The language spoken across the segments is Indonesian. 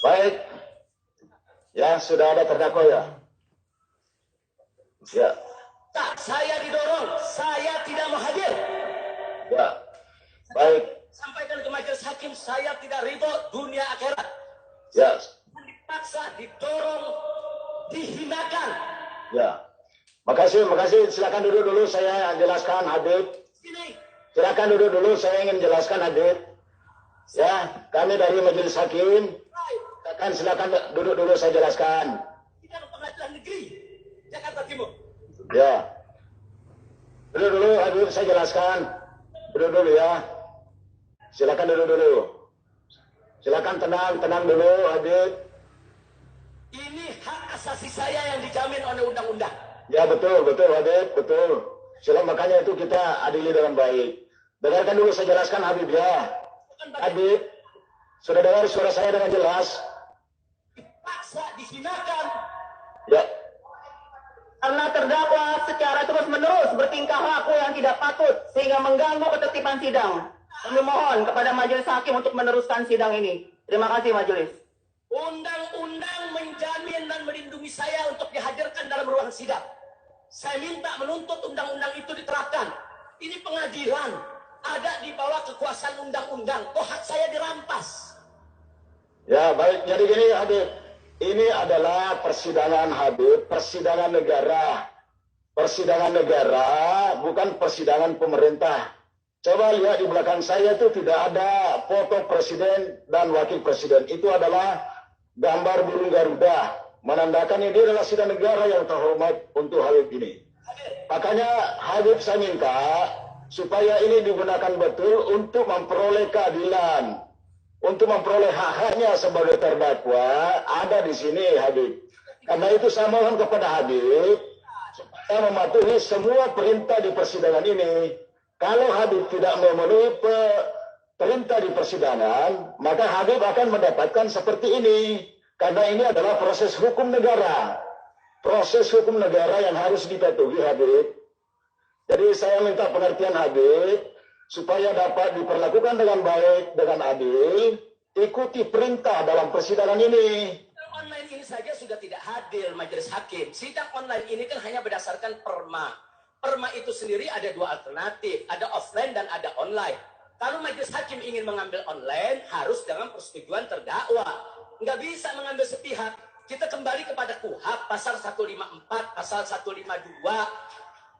Baik, ya sudah ada terdakwa ya. Ya. Tak, saya didorong, saya tidak mau hadir. Ya, baik. Sampaikan ke majelis hakim, saya tidak ridho dunia akhirat. Ya. Dipaksa, didorong, dihinakan. Ya. Makasih. Silakan duduk dulu, saya jelaskan Habib. Sini. Silakan duduk dulu, saya ingin jelaskan Habib. Ya, kami dari majelis hakim. Silakan duduk dulu, saya jelaskan. Kita pengadilan negeri Jakarta Timur. Ya. Duduk dulu, Habib, saya jelaskan. Duduk dulu ya. Silakan duduk dulu. Silakan tenang dulu, Habib. Ini hak asasi saya yang dijamin oleh undang-undang. Ya betul, Habib, betul. Silakan, makanya itu kita adili dengan baik. Dengarkan dulu saya jelaskan, Habib ya. Habib, sudah dengar suara saya dengan jelas? Dipaksa, dihinakan. Ya. Karena terdakwa secara terus-menerus bertingkah laku yang tidak patut sehingga mengganggu ketertiban sidang. Kami mohon kepada majelis hakim untuk meneruskan sidang ini. Terima kasih majelis. Undang-undang menjamin dan melindungi saya untuk dihadirkan dalam ruang sidang. Saya minta menuntut undang-undang itu diterapkan. Ini pengadilan, ada di bawah kekuasaan undang-undang. Kok hak saya dirampas? Ya baik, jadi gini Habib. Ini adalah persidangan Habib, persidangan negara. Persidangan negara, bukan persidangan pemerintah. Coba lihat di belakang saya itu tidak ada foto presiden dan wakil presiden. Itu adalah gambar burung Garuda. Menandakan ini adalah sidang negara yang terhormat untuk Habib ini. Makanya Habib saya minta supaya ini digunakan betul untuk memperoleh keadilan. Untuk memperoleh hak-haknya sebagai terdakwa ada di sini Habib. Karena itu saya mohon kepada Habib supaya mematuhi semua perintah di persidangan ini. Kalau Habib tidak memenuhi perintah di persidangan, maka Habib akan mendapatkan seperti ini. Karena ini adalah proses hukum negara. Proses hukum negara yang harus dipatuhi Habib. Jadi saya minta pengertian Habib supaya dapat diperlakukan dengan baik, dengan adil, ikuti perintah dalam persidangan ini. Sidang online ini saja sudah tidak hadir majelis hakim. Sidang online ini kan hanya berdasarkan perma. Perma itu sendiri ada dua alternatif, ada offline dan ada online. Kalau majelis hakim ingin mengambil online, harus dengan persetujuan terdakwa. Nggak bisa mengambil sepihak. Kita kembali kepada KUHP, pasal 154, pasal 152.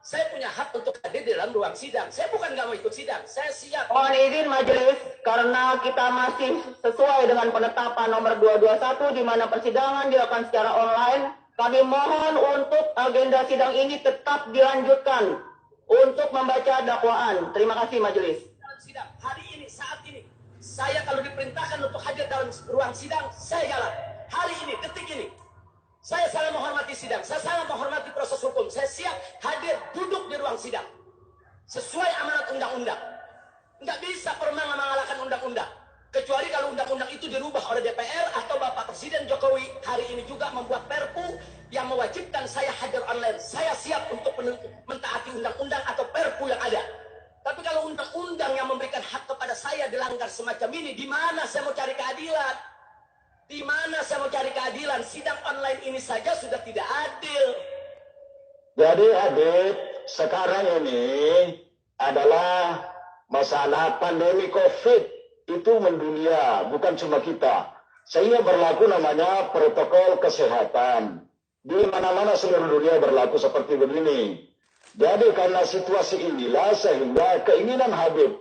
Saya punya hak untuk hadir di dalam ruang sidang. Saya bukan nggak mau ikut sidang. Saya siap. Mohon izin majelis, karena kita masih sesuai dengan penetapan nomor 221 di mana persidangan dilakukan secara online, kami mohon untuk agenda sidang ini tetap dilanjutkan untuk membaca dakwaan. Terima kasih majelis. Sidang hari ini, saat ini, saya kalau diperintahkan untuk hadir dalam ruang sidang, saya jalan. Hari ini, detik ini. Saya sangat menghormati sidang, saya sangat menghormati proses hukum. Saya siap hadir duduk di ruang sidang. Sesuai amanat undang-undang. Nggak bisa pernah mengalahkan undang-undang. Kecuali kalau undang-undang itu dirubah oleh DPR atau Bapak Presiden Jokowi hari ini juga membuat perpu yang mewajibkan saya hadir online. Saya siap untuk mentaati undang-undang atau perpu yang ada. Tapi kalau undang-undang yang memberikan hak kepada saya dilanggar semacam ini, di mana saya mau cari keadilan? Di mana saya mau cari keadilan? Sidang online ini saja sudah tidak adil. Jadi Habib, sekarang ini adalah masalah pandemi COVID itu mendunia, bukan cuma kita. Sehingga berlaku namanya protokol kesehatan. Di mana-mana seluruh dunia berlaku seperti begini. Jadi karena situasi inilah sehingga keinginan Habib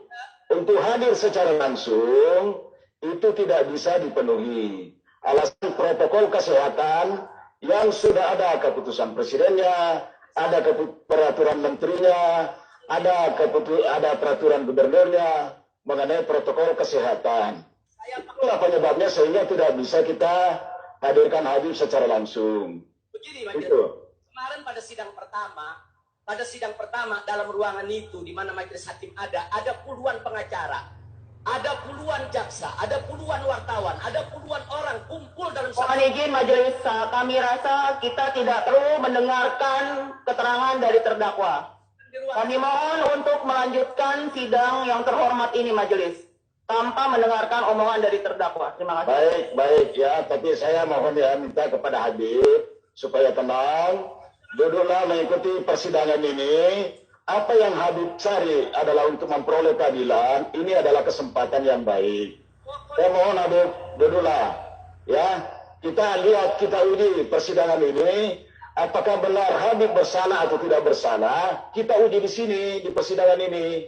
untuk hadir secara langsung itu tidak bisa dipenuhi. Alasan protokol kesehatan yang sudah ada keputusan presidennya, ada peraturan menterinya, ada peraturan gubernurnya mengenai protokol kesehatan. Itulah penyebabnya sehingga tidak bisa kita hadirkan Habib secara langsung. Begini, kemarin pada sidang pertama dalam ruangan itu di mana majelis hakim ada puluhan pengacara. Ada puluhan jaksa, ada puluhan wartawan, ada puluhan orang kumpul dalam satu... Mohon izin majelis, kami rasa kita tidak perlu mendengarkan keterangan dari terdakwa. Kami mohon untuk melanjutkan sidang yang terhormat ini majelis tanpa mendengarkan omongan dari terdakwa. Terima kasih. Baik ya, tapi saya mohon ya minta kepada Habib supaya tenang, duduklah mengikuti persidangan ini. Apa yang Habib cari adalah untuk memperoleh keadilan. Ini adalah kesempatan yang baik. Saya mohon Habib duduklah, ya. Kita lihat, kita uji persidangan ini. Apakah benar Habib bersalah atau tidak bersalah? Kita uji di sini di persidangan ini.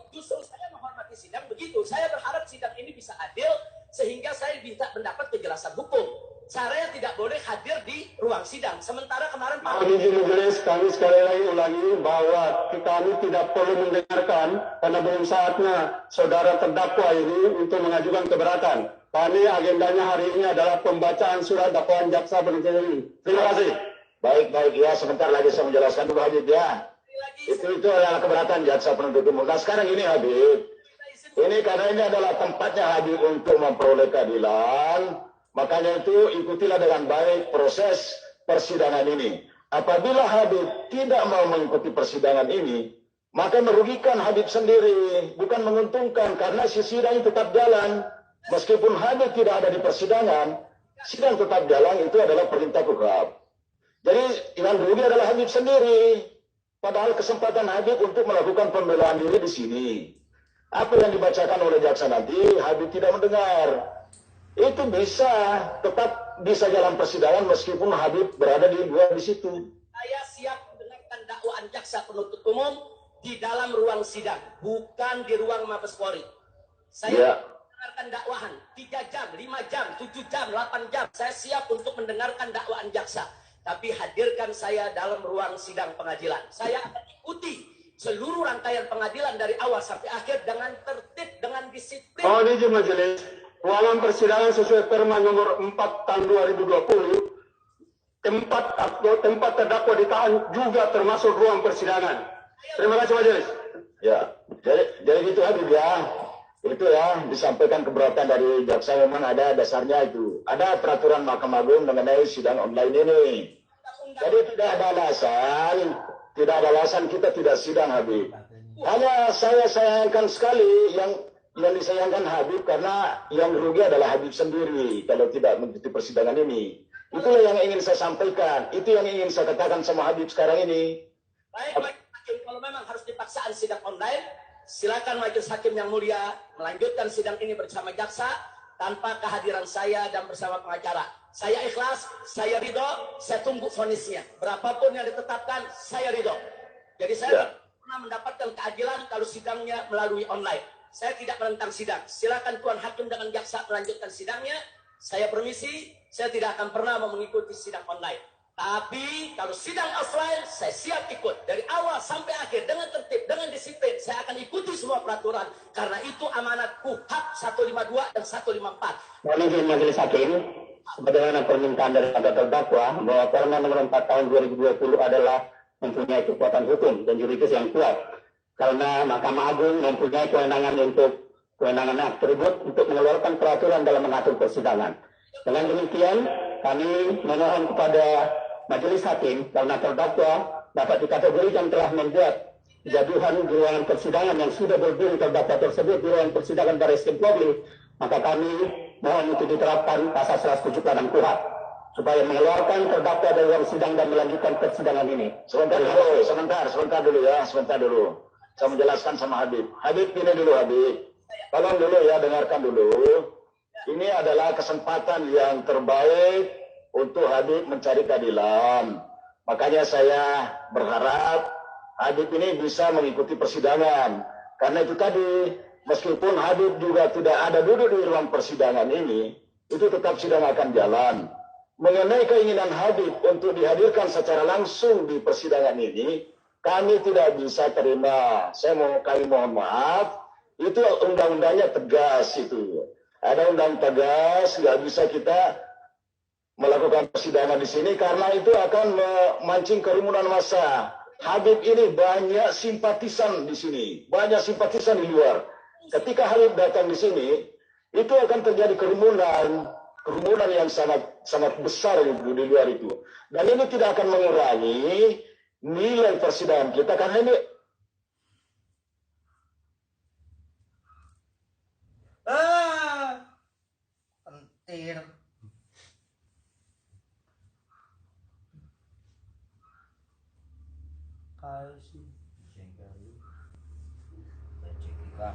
Justru saya menghormati sidang begitu. Saya berharap sidang ini bisa adil sehingga saya bisa mendapat kejelasan hukum. Saya tidak boleh hadir di ruang sidang. Sementara kemarin Pak Majelis, kami sekali lagi ulangi bahwa kami tidak perlu mendengarkan karena belum saatnya saudara terdakwa ini untuk mengajukan keberatan. Kami agendanya hari ini adalah pembacaan surat dakwaan jaksa penuntut umum. Terima kasih. Baik ya, sebentar lagi saya menjelaskan dulu Habib ya. Itu adalah keberatan jaksa penuntut umum. Nah sekarang ini Habib, ini karena ini adalah tempatnya Habib untuk memperoleh keadilan, makanya itu ikutilah dengan baik proses persidangan ini. Apabila Habib tidak mau mengikuti persidangan ini, maka merugikan Habib sendiri, bukan menguntungkan, karena si sidang tetap jalan. Meskipun Habib tidak ada di persidangan, sidang tetap jalan, itu adalah perintah KUHAP. Jadi yang rugi adalah Habib sendiri. Padahal kesempatan Habib untuk melakukan pembelaan diri di sini. Apa yang dibacakan oleh jaksa nanti, Habib tidak mendengar. Itu tetap bisa jalan persidangan meskipun Habib berada di situ. saya siap mendengarkan dakwaan jaksa penuntut umum di dalam ruang sidang, bukan di ruang Mabes Polri. Saya mendengarkan dakwaan 3 jam, 5 jam, 7 jam, 8 jam. Saya siap untuk mendengarkan dakwaan jaksa. Tapi hadirkan saya dalam ruang sidang pengadilan. Saya akan ikuti seluruh rangkaian pengadilan dari awal sampai akhir dengan tertib, dengan disiplin. Mohon izin majelis, ruangan persidangan sesuai Perma nomor 4 tahun 2020, tempat terdakwa ditahan juga termasuk ruang persidangan. Terima kasih majelis. Ya, jadi gitu Habib ya. Itu ya, disampaikan keberatan dari jaksa memang ada dasarnya itu. Ada peraturan Mahkamah Agung mengenai sidang online ini. Jadi tidak ada alasan kita tidak sidang Habib. Hanya saya sayangkan sekali yang disayangkan Habib karena yang rugi adalah Habib sendiri kalau tidak mengikuti persidangan ini. Itulah yang ingin saya sampaikan. Itu yang ingin saya katakan sama Habib sekarang ini. Baik, kalau memang harus dipaksaan sidang online, silakan majelis hakim yang mulia melanjutkan sidang ini bersama jaksa tanpa kehadiran saya dan bersama pengacara. Saya ikhlas, saya ridho, saya tunggu vonisnya. Berapapun yang ditetapkan, saya ridho. Jadi saya tidak pernah mendapatkan keadilan kalau sidangnya melalui online. Saya tidak menentang sidang. Silakan Tuan Hakim dengan jaksa melanjutkan sidangnya. Saya permisi, saya tidak akan pernah mengikuti sidang online. Tapi kalau sidang offline, saya siap ikut. Dari awal sampai akhir, dengan tertib, dengan disiplin. Saya akan ikuti semua peraturan. Karena itu amanat KUHAP 152 dan 154. Mohon izin majelis hakim, sebagaimana permintaan dari terdakwa bahwa Perma nomor 4 tahun 2020 adalah mempunyai kekuatan hukum dan juridis yang kuat. Karena Mahkamah Agung mempunyai kewenangan atribut untuk mengeluarkan peraturan dalam mengatur persidangan. Dengan demikian, kami memohon kepada majelis hakim karena terdakwa dapat dikategorikan telah membuat kegaduhan di ruangan persidangan yang sudah berdiri terdakwa tersebut di ruangan persidangan Barreskrim Polri, maka kami mohon untuk diterapkan pasal 176 KUHAP supaya mengeluarkan terdakwa dari ruang sidang dan melanjutkan persidangan ini. Sebentar dulu. Saya menjelaskan sama Habib. Habib ini dulu Habib. Tolong dulu ya, dengarkan dulu. Ini adalah kesempatan yang terbaik untuk Habib mencari keadilan. Makanya saya berharap Habib ini bisa mengikuti persidangan. Karena itu tadi, meskipun Habib juga tidak ada duduk di ruang persidangan ini, itu tetap sidang akan jalan. Mengenai keinginan Habib untuk dihadirkan secara langsung di persidangan ini, kami tidak bisa terima. Kami mohon maaf, itu undang-undangnya tegas itu. Ada undang tegas, nggak bisa kita melakukan persidangan di sini karena itu akan memancing kerumunan massa. Habib ini banyak simpatisan di sini, banyak simpatisan di luar. Ketika Habib datang di sini, itu akan terjadi kerumunan yang sangat besar di luar itu. Dan ini tidak akan mengurangi nilai persidangan kita karena ini Tir. Kasih. Singkali. Cek kita.